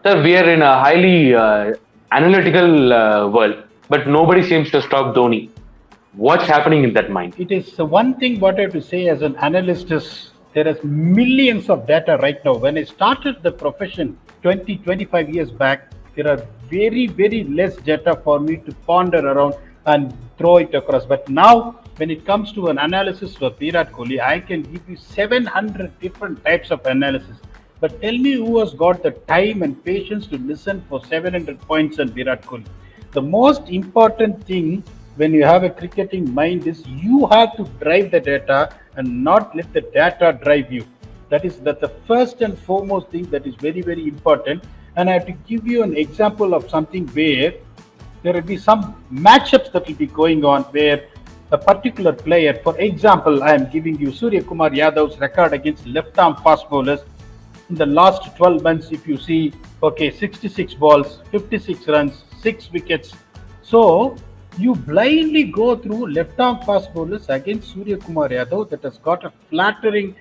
Sir, we are in a highly analytical world, but nobody seems to stop Dhoni. What's happening in that mind? It is one thing what I have to say as an analyst is there is millions of data right now. When I started the profession 20, 25 years back, there are very less data for me to ponder around and throw it across. But now, when it comes to an analysis of Virat Kohli, I can give you 700 different types of analysis. But tell me who has got the time and patience to listen for 700 points on Virat Kohli. The most important thing when you have a cricketing mind is you have to drive the data and not let the data drive you. That the first and foremost thing that is very important. And I have to give you an example of something where there will be some matchups that will be going on where a particular player, for example, I am giving you Surya Kumar Yadav's record against left arm fast bowlers in the last 12 months. If you see, okay, 66 balls, 56 runs, 6 wickets. So you blindly go through left arm fast bowlers against Surya Kumar Yadav that has got a flattering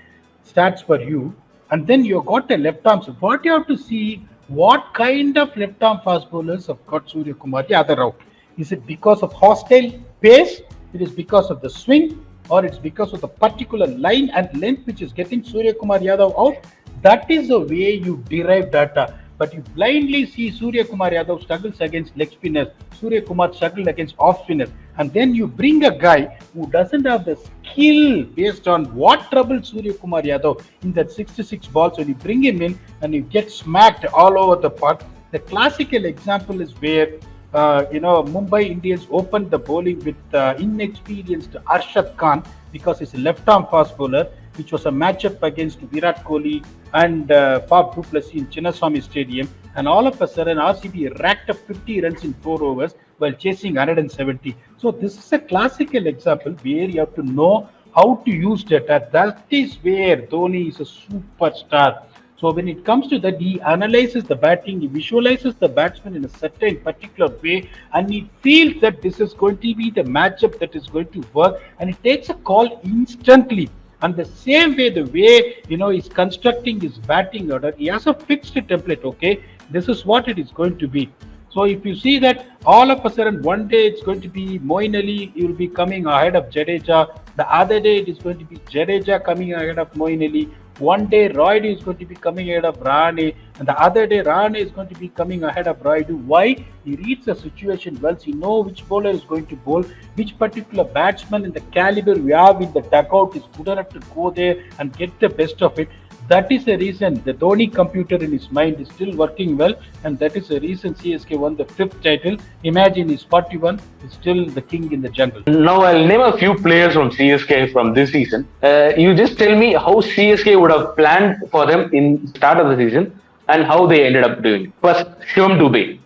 stats for you, and then you got a left arm. So what you have to see, what kind of left arm fast bowlers have got Surya Kumar Yadav out? Is it because of hostile pace? It is because of the swing, or it's because of the particular line and length which is getting Surya Kumar Yadav out? That is the way you derive data. But you blindly see Surya Kumar Yadav struggles against leg spinners, Surya Kumar struggled against off spinners, and then you bring a guy who doesn't have the skill based on what troubled Surya Kumar Yadav in that 66 balls. When you bring him in and you get smacked all over the park. The classical example is where Mumbai Indians opened the bowling with inexperienced Arshad Khan because he's a left-arm fast bowler, which was a matchup against Virat Kohli and Faf du Plessis in Chinnaswamy Stadium. And all of a sudden, RCB racked up 50 runs in 4 overs while chasing 170. So this is a classical example where you have to know how to use data. That is where Dhoni is a superstar. So when it comes to that, he analyzes the batting, he visualizes the batsman in a certain particular way, and he feels that this is going to be the matchup that is going to work, and he takes a call instantly. And the same way, the way he's constructing his batting order, he has a fixed template. Okay, this is what it is going to be. So if you see that all of a sudden one day it's going to be Moeen Ali, he will be coming ahead of Jadeja. The other day it is going to be Jadeja coming ahead of Moeen Ali. One day Royd is going to be coming ahead of Rahane, and the other day Rahane is going to be coming ahead of Royd. Why? He reads the situation well. He knows which bowler is going to bowl, which particular batsman in the caliber we have in the dugout is good enough to go there and get the best of it. That is the reason the Dhoni computer in his mind is still working well, and that is the reason CSK won the 5th title. Imagine he's 41, he's still the king in the jungle. Now I'll name a few players from CSK from this season. You just tell me how CSK would have planned for them in start of the season and how they ended up doing. First, Shivam Dube.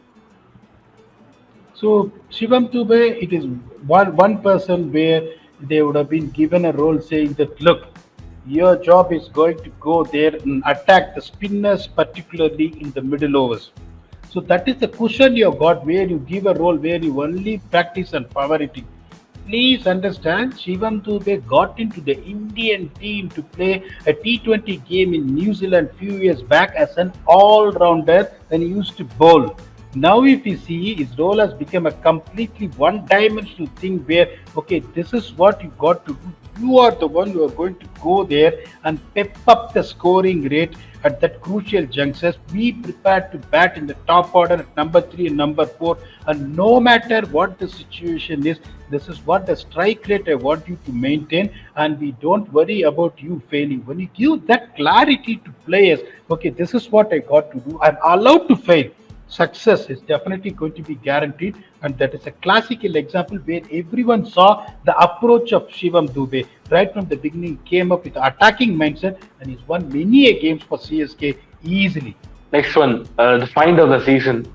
So Shivam Dube, it is one person where they would have been given a role saying that, look, your job is going to go there and attack the spinners, particularly in the middle overs. So that is the cushion you have got where you give a role where you only practice on power hitting. Please understand, Shivam Dube got into the Indian team to play a T20 game in New Zealand few years back as an all-rounder and he used to bowl. Now, if you see, his role has become a completely one-dimensional thing where, okay, this is what you got to do. You are the one who are going to go there and pep up the scoring rate at that crucial junctures. Be prepared to bat in the top order at number 3 and number 4. And no matter what the situation is, this is what the strike rate I want you to maintain. And we don't worry about you failing. When you give that clarity to players, okay, this is what I got to do. I'm allowed to fail. Success is definitely going to be guaranteed, and that is a classical example where everyone saw the approach of Shivam Dube right from the beginning. Came up with attacking mindset and he's won many games for CSK easily. Next one, the find of the season,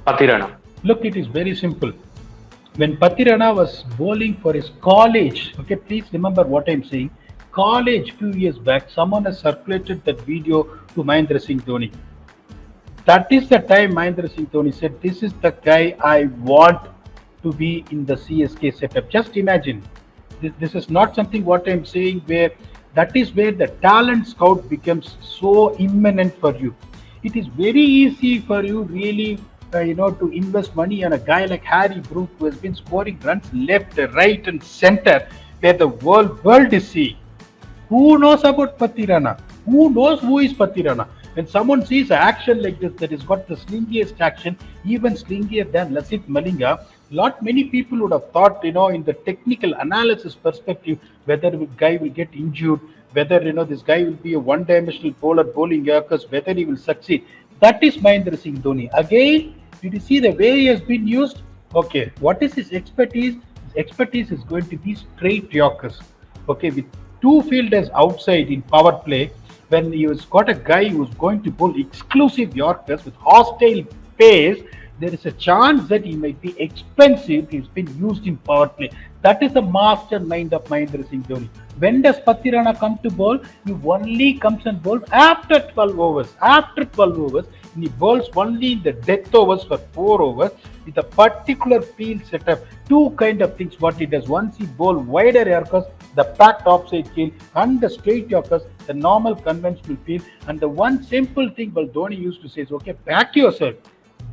Pathirana. Look, it is very simple. When Pathirana was bowling for his college, okay, please remember what I'm saying. College few years back, someone has circulated that video to Mahendra Singh Dhoni. That is the time Mahendra Singh Dhoni said, this is the guy I want to be in the CSK setup. Just imagine, this is not something what I'm saying where that is where the talent scout becomes so imminent for you. It is very easy for you really, to invest money on a guy like Harry Brook who has been scoring runs left, right, and center, where the world is seeing. Who knows about Patirana? Who knows who is Patirana? When someone sees action like this that has got the slingiest action, even slingier than Lasit Malinga, lot many people would have thought, in the technical analysis perspective, whether the guy will get injured, whether this guy will be a one-dimensional bowler bowling Yorkers, whether he will succeed. That is Mahendra Singh Dhoni. Again, did you see the way he has been used? Okay, what is his expertise? His expertise is going to be straight Yorkers. Okay, with two fielders outside in power play, when he has got a guy who's going to bowl exclusive Yorkers with hostile pace, there is a chance that he might be expensive. He's been used in power play. That is the mastermind of Mahendra Singh Dhoni. When does Patirana come to bowl? He only comes and bowls after 12 overs. After 12 overs, he bowls only in the death overs for 4 overs with a particular field setup. Two kind of things what he does. Once he bowl wider Yorkers, the packed offside field, and the straight Yorkers, the normal conventional field. And the one simple thing well Dhoni used to say is, okay, back yourself.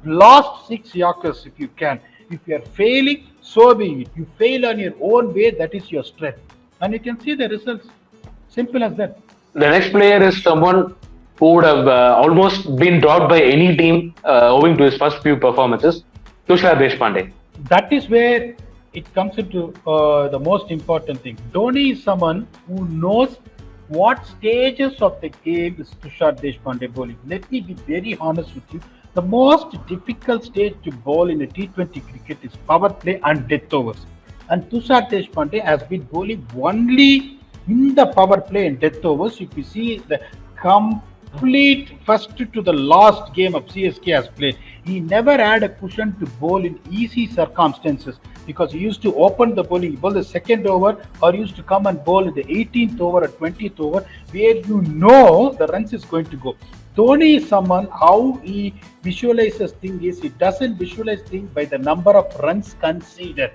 Blast 6 Yorkers if you can. If you are failing, so be it. You fail on your own way, that is your strength. And you can see the results. Simple as that. The next player is someone who would have almost been dropped by any team owing to his first few performances, Tushar Deshpande. That is where it comes into the most important thing. Dhoni is someone who knows what stages of the game is Tushar Deshpande bowling. Let me be very honest with you. The most difficult stage to bowl in a T20 cricket is power play and death overs. And Tushar Deshpande has been bowling only in the power play and death overs. If you see the complete first to the last game of CSK has played, he never had a cushion to bowl in easy circumstances because he used to open the bowling, bowl the second over, or used to come and bowl in the 18th over or 20th over, where the runs is going to go. Dhoni is someone, how he visualizes things is he doesn't visualize things by the number of runs conceded.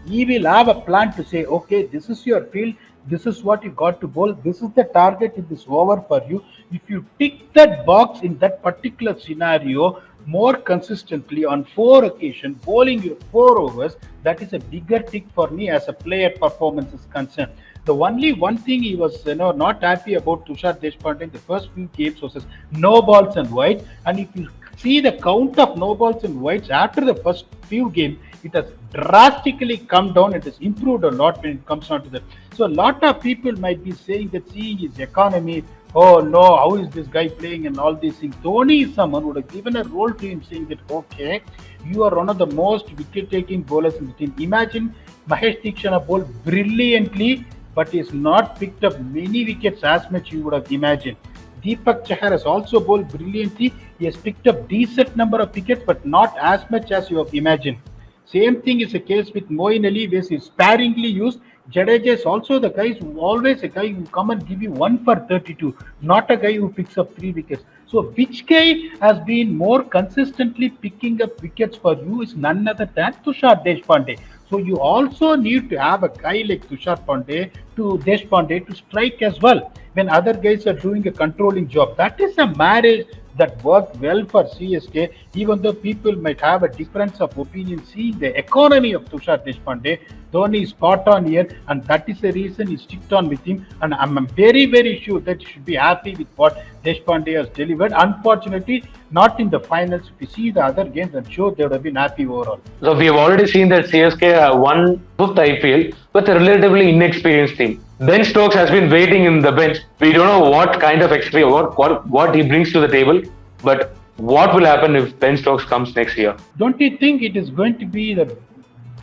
He will have a plan to say, okay, this is your field, this is what you got to bowl, this is the target in this over for you. If you tick that box in that particular scenario more consistently on 4 occasions, bowling your 4 overs, that is a bigger tick for me as a player performance is concerned. The only one thing he was not happy about Tushar Deshpande in the first few games was his no balls and wides. And if you see the count of no balls and wides after the first few games, it has drastically come down. It has improved a lot when it comes down to that. So a lot of people might be saying that seeing his economy, oh no, how is this guy playing and all these things. Dhoni is someone who would have given a role to him saying that, okay, you are one of the most wicket-taking bowlers in the team. Imagine Mahesh Theekshana bowled brilliantly, but he has not picked up many wickets as much you would have imagined. Deepak Chahar has also bowled brilliantly. He has picked up decent number of wickets, but not as much as you have imagined. Same thing is the case with Moeen Ali, where he is sparingly used. Jadeja is also the guy who always a guy who come and give you 1 for 32, not a guy who picks up 3 wickets. So which guy has been more consistently picking up wickets for you is none other than Tushar Deshpande. So you also need to have a guy like Deshpande to strike as well when other guys are doing a controlling job. That is a marriage that worked well for CSK, even though people might have a difference of opinion seeing the economy of Tushar Deshpande. Dhoni is spot on here, and that is the reason he sticked on with him. And I'm very, very sure that he should be happy with what Deshpande has delivered. Unfortunately, not in the finals. If you see the other games, I'm sure they would have been happy overall. So we have already seen that CSK won 5th IPL with a relatively inexperienced team. Ben Stokes has been waiting in the bench. We don't know what kind of experience, what he brings to the table, but what will happen if Ben Stokes comes next year? Don't you think it is going to be the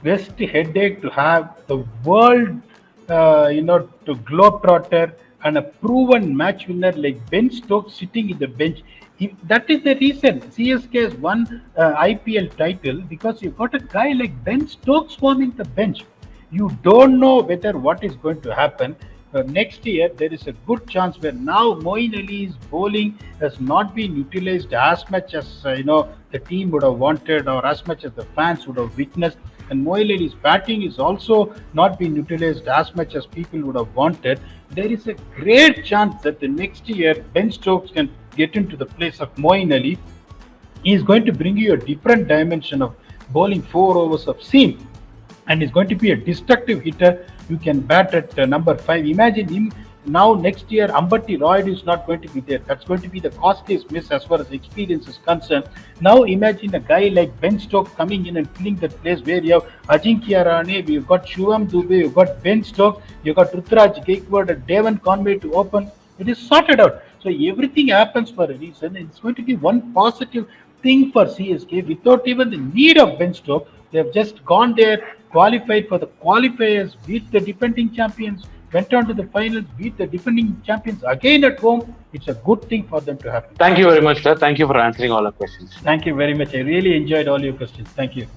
best headache to have the world, to globetrotter and a proven match winner like Ben Stokes sitting in the bench? That is the reason CSK has won IPL title, because you got a guy like Ben Stokes forming the bench. You don't know whether what is going to happen. next year there is a good chance where now Moeen Ali's bowling has not been utilized as much as the team would have wanted or as much as the fans would have witnessed. And Moeen Ali's batting is also not being utilized as much as people would have wanted. There is a great chance that the next year Ben Stokes can get into the place of Moeen Ali. He is going to bring you a different dimension of bowling 4 overs of seam, and is going to be a destructive hitter. You can bat at number 5. Imagine him now next year. Ambati Royd is not going to be there. That's going to be the costliest miss as far as experience is concerned. Now imagine a guy like Ben Stokes coming in and filling that place where you have Ajinkya Rahane, you've got Shivam Dube, you've got Ben Stokes, you've got Rutraj Gaikwad and Devon Conway to open. It is sorted out. So everything happens for a reason. It's going to be one positive thing for CSK without even the need of Ben Stokes. They have just gone there, qualified for the qualifiers, beat the defending champions, went on to the finals, beat the defending champions again at home. It's a good thing for them to happen. Thank you very much, sir. Thank you for answering all our questions. Thank you very much. I really enjoyed all your questions. Thank you.